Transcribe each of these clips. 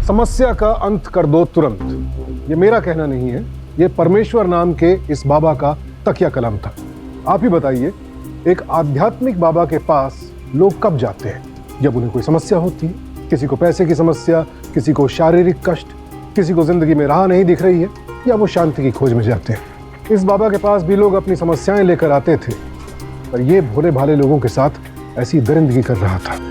समस्या का अंत कर दो तुरंत। ये मेरा कहना नहीं है, ये परमेश्वर नाम के इस बाबा का तकिया कलाम था। आप ही बताइए, एक आध्यात्मिक बाबा के पास लोग कब जाते हैं? जब उन्हें कोई समस्या होती है, किसी को पैसे की समस्या, किसी को शारीरिक कष्ट, किसी को जिंदगी में राह नहीं दिख रही है, या वो शांति की खोज में जाते हैं। इस बाबा के पास भी लोग अपनी समस्याएं लेकर आते थे, पर ये भोले भाले लोगों के साथ ऐसी दरिंदगी कर रहा था।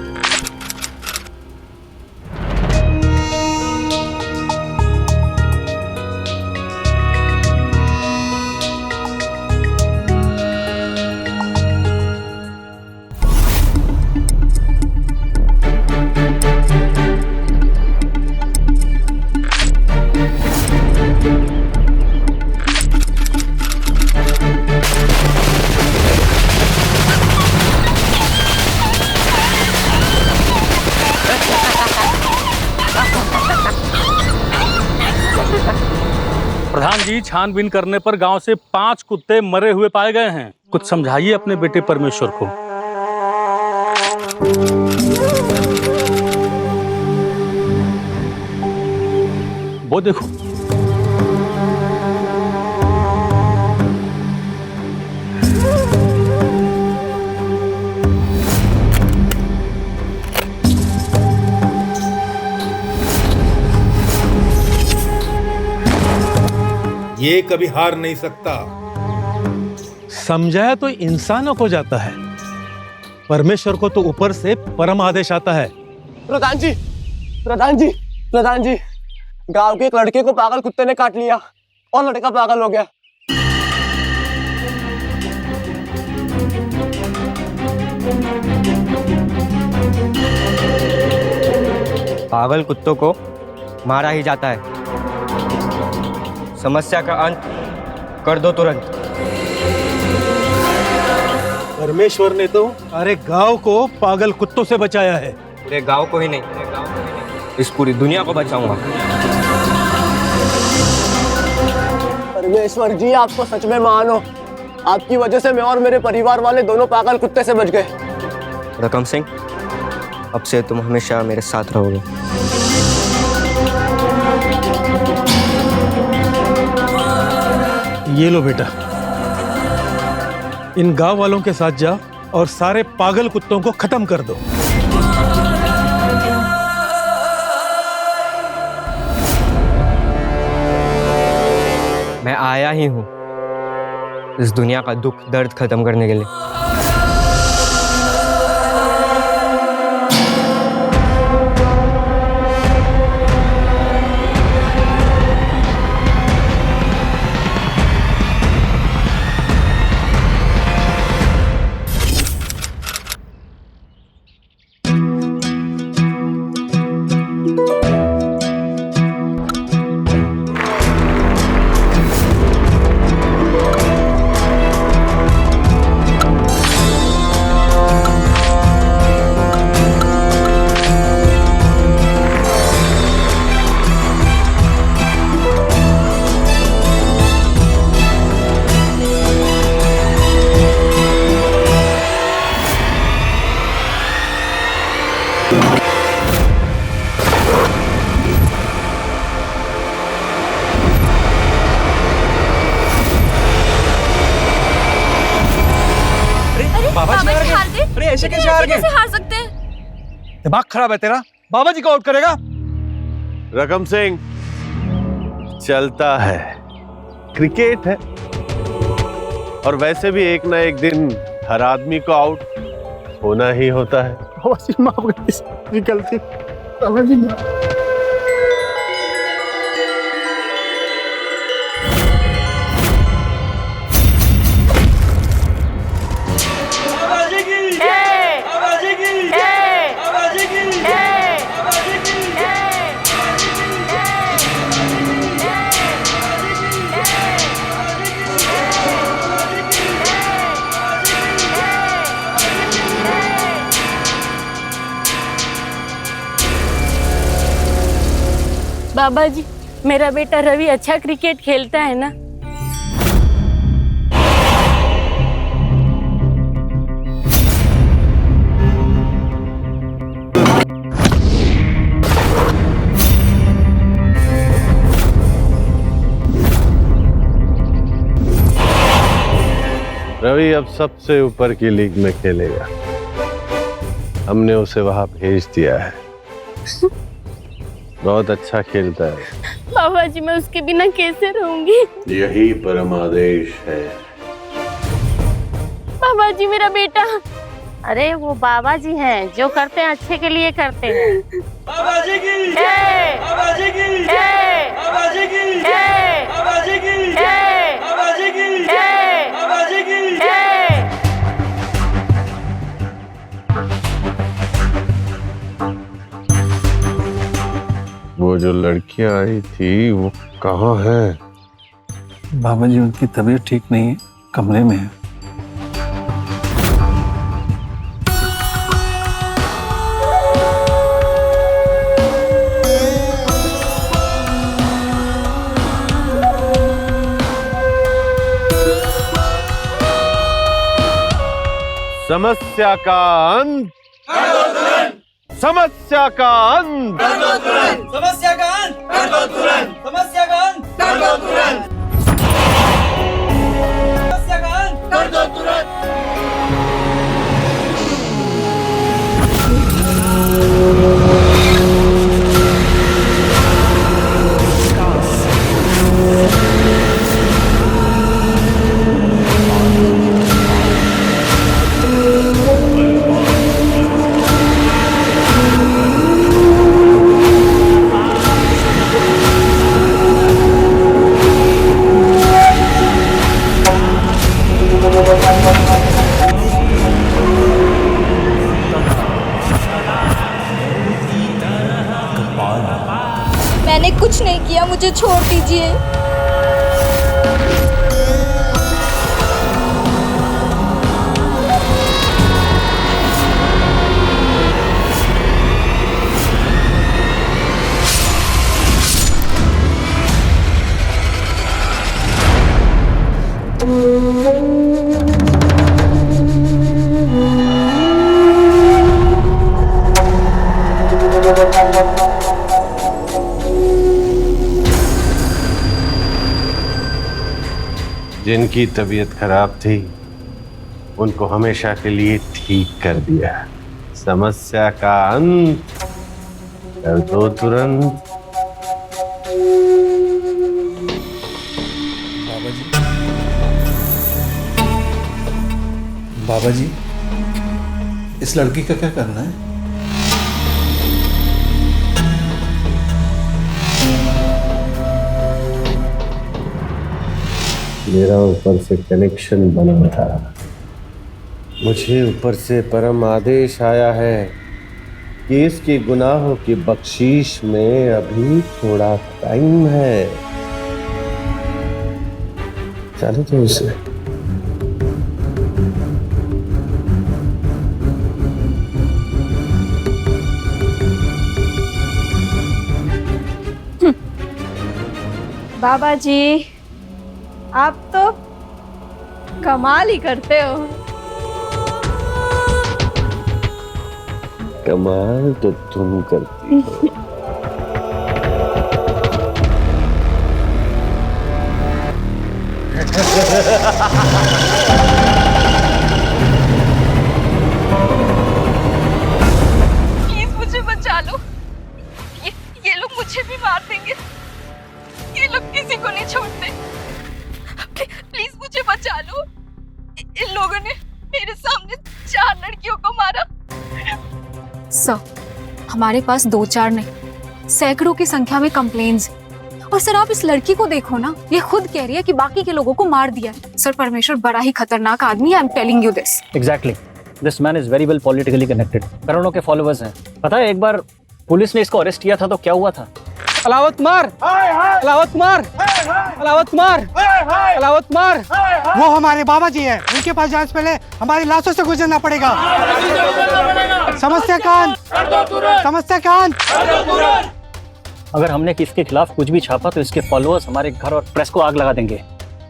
प्रधान जी, छानबीन करने पर गांव से 5 कुत्ते मरे हुए पाए गए हैं। कुछ समझाइए अपने बेटे परमेश्वर को। वो देखो, ये कभी हार नहीं सकता। समझाया तो इंसानों को जाता है, परमेश्वर को तो ऊपर से परम आदेश आता है। प्रधान जी, प्रधान जी, प्रधान जी, गांव के एक लड़के को पागल कुत्ते ने काट लिया और लड़का पागल हो गया। पागल कुत्तों को मारा ही जाता है। समस्या का अंत कर दो तुरंत। परमेश्वर ने तो अरे गांव को पागल कुत्तों से बचाया है। पूरे गांव को ही नहीं, इस पूरी दुनिया को बचाऊंगा। परमेश्वर जी, आपको सच में मानो, आपकी वजह से मैं और मेरे परिवार वाले दोनों पागल कुत्ते से बच गए। रकम सिंह, अब से तुम हमेशा मेरे साथ रहोगे। ये लो बेटा, इन गांव वालों के साथ जा और सारे पागल कुत्तों को खत्म कर दो। मैं आया ही हूं इस दुनिया का दुख दर्द खत्म करने के लिए। बाबा जी हार गए। अरे ऐसे कैसे हार सकते हैं? दिमाग खराब है तेरा। बाबा जी को आउट करेगा? रकम सिंह, चलता है, क्रिकेट है, और वैसे भी एक ना एक दिन हर आदमी को आउट होना ही होता है। बाबा जी, मेरा बेटा रवि अच्छा क्रिकेट खेलता है ना? रवि अब सबसे ऊपर की लीग में खेलेगा। हमने उसे वहां भेज दिया है। बहुत अच्छा खेलता है। बाबा जी मैं उसके बिना कैसे रहूंगी? यही परम आदेश है। बाबा जी मेरा बेटा। अरे वो बाबा जी हैं, जो करते हैं अच्छे के लिए करते हैं। बाबा जी की जय! बाबा जी की जय! बाबा जी की जय! बाबा जी की जय! बाबा जी की जय! बाबा जी की जय! वो जो लड़कियां आई थी वो कहाँ है? बाबा जी उनकी तबीयत ठीक नहीं है, कमरे में है। समस्या का अंत, समस्या का अंत, समस्या का अंत कर दो तुरंत, समस्या का अंत कर दो तुरंत, समस्या का अंत कर दो तुरंत। मैंने कुछ नहीं किया, मुझे छोड़ दीजिए। जिनकी तबीयत खराब थी उनको हमेशा के लिए ठीक कर दिया। समस्या का अंत कर दो तुरंत। बाबा जी इस लड़की का क्या करना है? मेरा ऊपर से कनेक्शन बना था। मुझे ऊपर से परम आदेश आया है कि इसके गुनाहों की बख्शीश में अभी थोड़ा टाइम है। चलो तो उसे बाबा जी आप तो कमाल ही करते हो। कमाल तो तुम करती हो। प्लीज मुझे बचा लो, ये लोग मुझे भी मार देंगे। ये लोग किसी को नहीं छोड़ते। प्लीज मुझे बचा लो। इन लोगों ने मेरे सामने 4 लड़कियों को मारा। सर हमारे पास 2-4 नहीं, सैकड़ों की संख्या में कंप्लेन्स। और सर आप इस लड़की को देखो ना, ये खुद कह रही है कि बाकी के लोगों को मार दिया है। सर परमेश्वर बड़ा ही खतरनाक आदमी है, I am telling you this. Exactly, this man is very well politically connected. करोड़ों के फॉलोअर्स हैं। पता है एक बार पुलिस ने इसको अरेस्ट किया था तो क्या हुआ था? अलावत कुमार, अलावत कुमार, अलावत कुमार, अलावत कुमार, वो हमारे बाबा जी हैं। उनके पास जाने से पहले हमारी लाशों से गुजरना पड़ेगा। समस्या कांत, समस्या कांत। अगर हमने किसके खिलाफ कुछ भी छापा तो इसके फॉलोअर्स हमारे घर और प्रेस को आग लगा देंगे।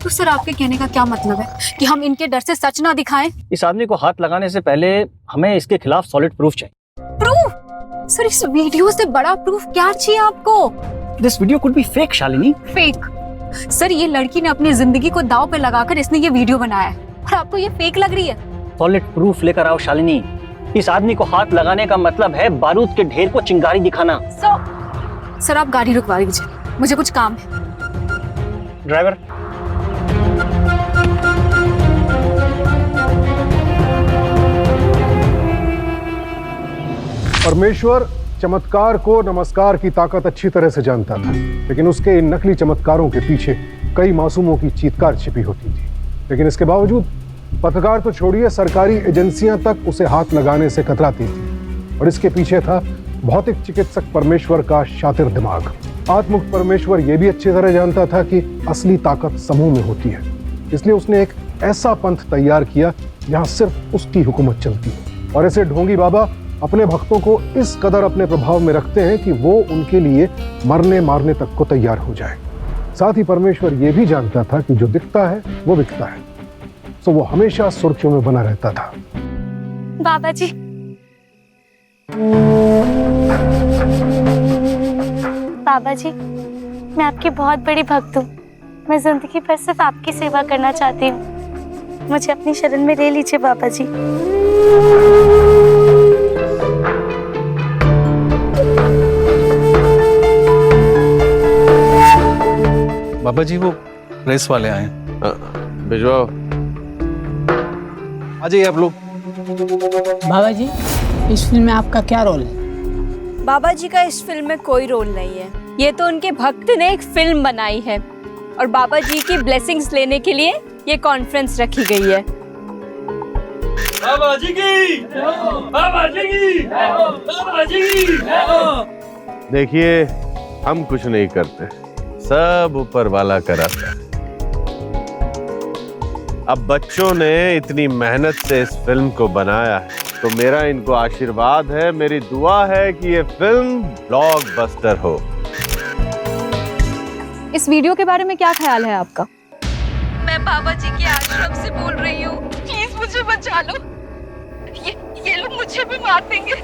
तो सर आपके कहने का क्या मतलब है कि हम इनके डर से सच ना दिखाएं? इस आदमी को हाथ लगाने से पहले हमें इसके खिलाफ सॉलिड प्रूफ चाहिए। प्रूफ? सर इस वीडियो से बड़ा प्रूफ क्या चाहिए आपको? This video could be fake Shalini. Fake? Sir ये लड़की ने अपनी जिंदगी को दांव पे लगाकर इसने ये वीडियो बनाया है। और आपको ये फेक लग रही है। सॉलिड प्रूफ लेकर आओ शालिनी। इस आदमी को हाथ लगाने का मतलब है बारूद के ढेर को चिंगारी दिखाना। सर आप गाड़ी रुकवा दीजिए, मुझे कुछ काम है। ड्राइवर। परमेश्वर चमत्कार को नमस्कार की ताकत अच्छी तरह से जानता था, लेकिन उसके इन नकली चमत्कारों के पीछे कई मासूमों की चीत्कार छिपी होती थी। लेकिन इसके बावजूद पत्रकार तो छोड़िए, सरकारी एजेंसियां तक उसे हाथ लगाने से कतराती थी। और इसके पीछे था भौतिक चिकित्सक परमेश्वर का शातिर दिमाग। आत्मुक्त परमेश्वर यह भी अच्छी तरह जानता था कि असली ताकत समूह में होती है, इसलिए उसने एक ऐसा पंथ तैयार किया जहां सिर्फ उसकी हुकूमत चलती है। और ऐसे ढोंगी बाबा अपने भक्तों को इस कदर अपने प्रभाव में रखते हैं कि वो उनके लिए मरने मारने तक को तैयार हो जाए। साथ ही परमेश्वर ये भी जानता था कि जो दिखता है वो बिकता है, तो वो हमेशा सुर्खियों में बना रहता था। बाबा जी, बाबा जी, मैं आपकी बहुत बड़ी भक्त हूँ। मैं जिंदगी भर सिर्फ आपकी सेवा करना चाहती हूँ। मुझे अपनी शरण में ले लीजिए बाबा जी। बाबा जी वो प्रेस वाले आए। भिजवाओ। आ जाइए आप लोग। बाबा जी, इस फिल्म में आपका क्या रोल है? बाबा जी का इस फिल्म में कोई रोल नहीं है। ये तो उनके भक्त ने एक फिल्म बनाई है और बाबा जी की ब्लेसिंग्स लेने के लिए ये कॉन्फ्रेंस रखी गई है। बाबा जी की, बाबा जी की, बाबा जी की। देखिए, हम कुछ नहीं करते, सब ऊपर वाला कराता है। अब बच्चों ने इतनी मेहनत से इस फिल्म को बनाया है, तो मेरा इनको आशीर्वाद है, मेरी दुआ है कि ये फिल्म ब्लॉकबस्टर हो। इस वीडियो के बारे में क्या ख्याल है आपका? मैं बाबा जी के आश्रम से बोल रही हूँ, प्लीज मुझे बचा लो। ये लोग मुझे भी मार देंगे।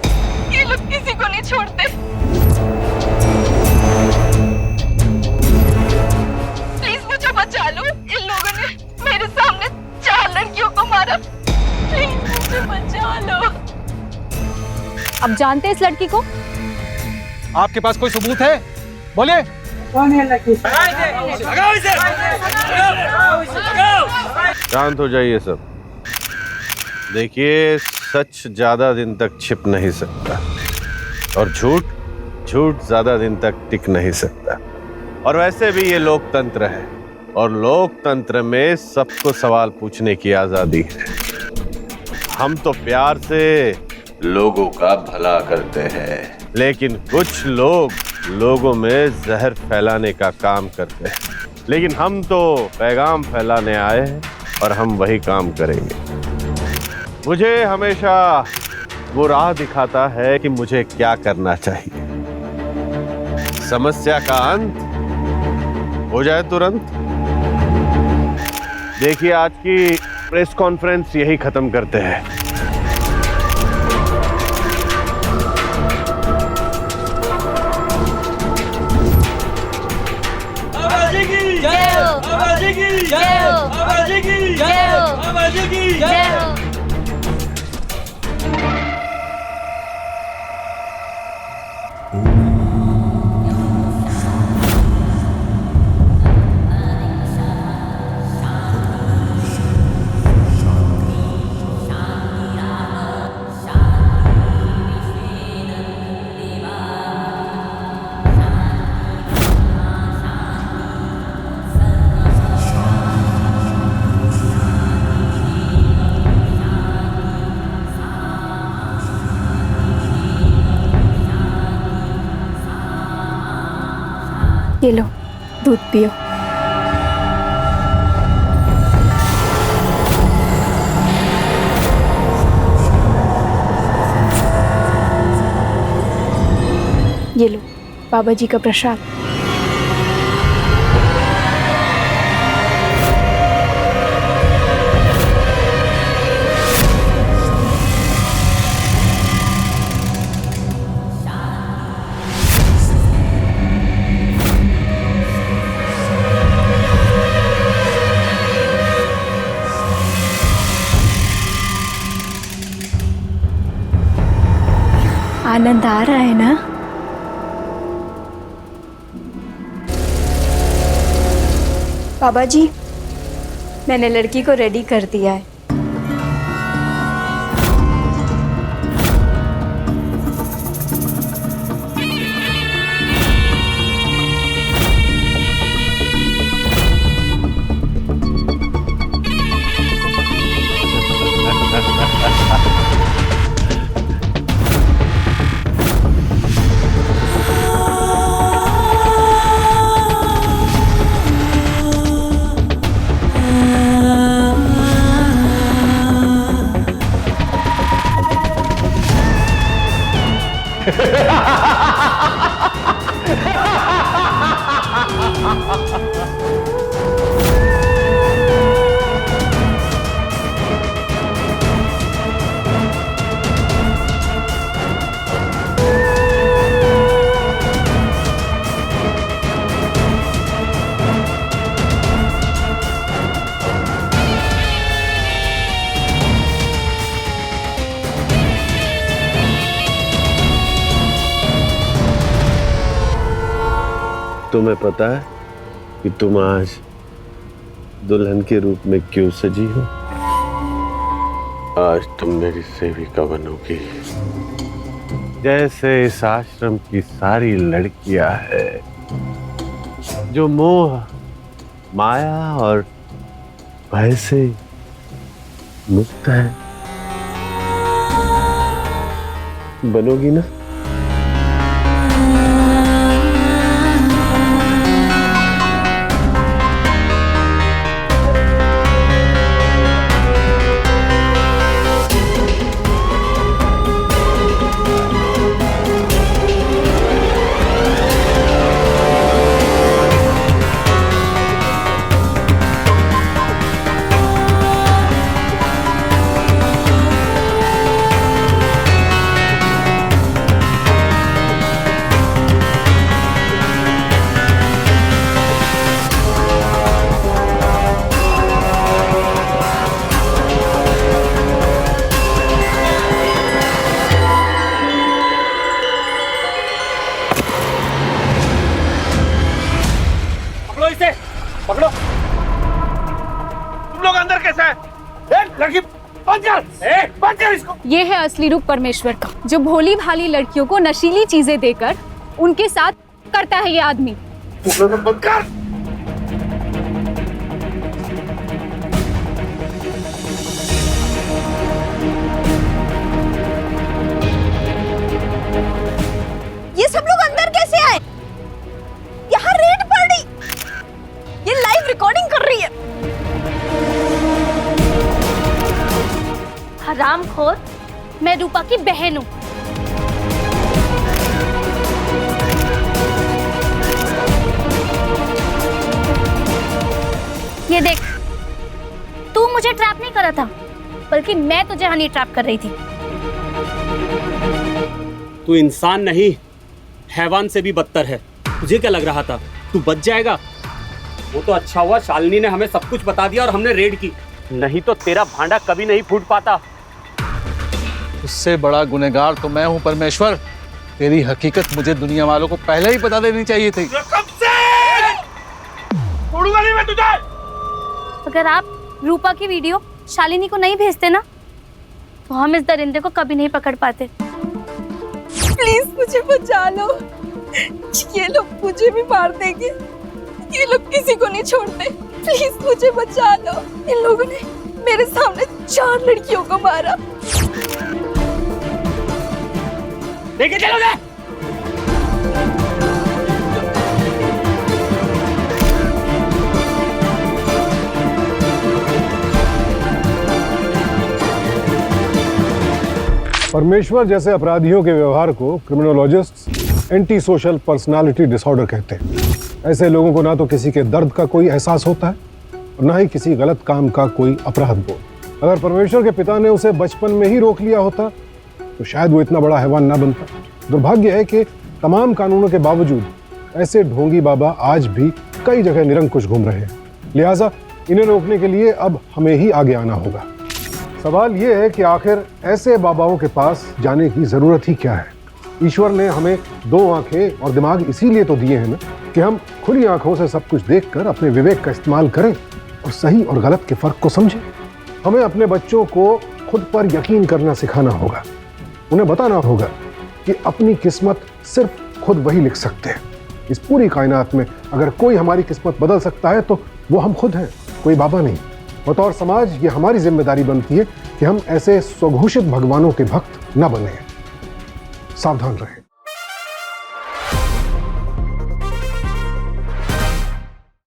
ये लोग किसी को नहीं छोड़ते। प्लीज मुझे बचा लो। इन लोगों ने मेरे सामने 4 लड़कियों को मारा। प्लीज मुझे बचा लो। आप जानते हैं इस लड़की को? आपके पास कोई सबूत है? बोले। कौन है लड़की? शांत हो जाइए सब। देखिए, सच ज्यादा दिन तक छिप नहीं सकता और झूठ ज्यादा दिन तक टिक नहीं सकता। और वैसे भी ये लोकतंत्र है और लोकतंत्र में सबको सवाल पूछने की आजादी है। हम तो प्यार से लोगों का भला करते हैं, लेकिन कुछ लोग लोगों में जहर फैलाने का काम करते हैं। लेकिन हम तो पैगाम फैलाने आए हैं और हम वही काम करेंगे। मुझे हमेशा वो राह दिखाता है कि मुझे क्या करना चाहिए। समस्या का अंत हो जाए तुरंत। देखिए, आज की प्रेस कॉन्फ्रेंस यही खत्म करते हैं। बाबा जी की जय, बाबा जी की जय, बाबा जी की जय, बाबा जी की जय। ये लो, दूध पियो। ये लो, बाबा जी का प्रसाद। पसंद आ रहा है ना? बाबा जी, मैंने लड़की को रेडी कर दिया है। तुम्हें पता है कि तुम आज दुल्हन के रूप में क्यों सजी हो? आज तुम मेरी सेविका बनोगी, जैसे इस आश्रम की सारी लड़कियां हैं जो मोह, माया और भय से मुक्त है। बनोगी ना? पकड़ो। तुम लोग अंदर कैसे हैं? लड़की बंद कर इसको। ये है असली रूप परमेश्वर का, जो भोली भाली लड़कियों को नशीली चीजें देकर उनके साथ करता है ये आदमी। बंद कर। ये सब लोग अंदर कैसे आए? यहाँ रेड पड़ रही, ये लाइव रिकॉर्डिंग कर रही है। हरामखोर, मैं रूपा की बहन हूँ। ये देख, तू मुझे ट्रैप नहीं करा था, बल्कि मैं तुझे हनी ट्रैप कर रही थी। तू इंसान नहीं, हैवान से भी बदतर है। तुझे क्या लग रहा था तू बच जाएगा? वो तो अच्छा हुआ शालिनी ने हमें सब कुछ बता दिया और हमने रेड की, नहीं तो तेरा भांडा कभी नहीं फूट पाता। उससे बड़ा गुनहगार तो मैं हूं परमेश्वर। तेरी हकीकत मुझे दुनिया वालों को पहले ही बता देनी चाहिए थी। छोड़ूंगा नहीं मैं तुझे। अगर आप रूपा की वीडियो शालिनी को नहीं भेजते ना, तो हम इस दरिंदे को कभी नहीं पकड़ पाते। प्लीज मुझे बचा लो, ये लोग मुझे भी मार देंगे, ये लोग किसी को नहीं छोड़ते। प्लीज मुझे बचा लो। इन लोगों ने मेरे सामने 4 लड़कियों को मारा। लेके चलो ना। परमेश्वर जैसे अपराधियों के व्यवहार को criminologist anti social personality disorder कहते हैं। ऐसे लोगों को ना तो किसी के दर्द का कोई एहसास होता है और ना ही किसी गलत काम का कोई अपराध बोध। अगर परमेश्वर के पिता ने उसे बचपन में ही रोक लिया होता तो शायद वो इतना बड़ा हैवान ना बनता। दुर्भाग्य है कि तमाम कानूनों के बावजूद ऐसे ढोंगी बाबा आज भी कई जगह निरंकुश घूम रहे हैं। लिहाजा इन्हें रोकने के लिए अब हमें ही आगे आना होगा। सवाल यह है कि आखिर ऐसे बाबाओं के पास जाने की जरूरत ही क्या है? ईश्वर ने हमें 2 आंखें और दिमाग इसीलिए तो दिए हैं ना कि हम खुली आंखों से सब कुछ देखकर अपने विवेक का इस्तेमाल करें और सही और गलत के फर्क को समझें। हमें अपने बच्चों को खुद पर यकीन करना सिखाना होगा। उन्हें बताना होगा कि अपनी किस्मत सिर्फ खुद वही लिख सकते हैं। इस पूरी कायनात में अगर कोई हमारी किस्मत बदल सकता है तो वो हम खुद हैं, कोई बाबा नहीं। बतौर समाज ये हमारी जिम्मेदारी बनती है कि हम ऐसे स्वघोषित भगवानों के भक्त न बने। सावधान रहें।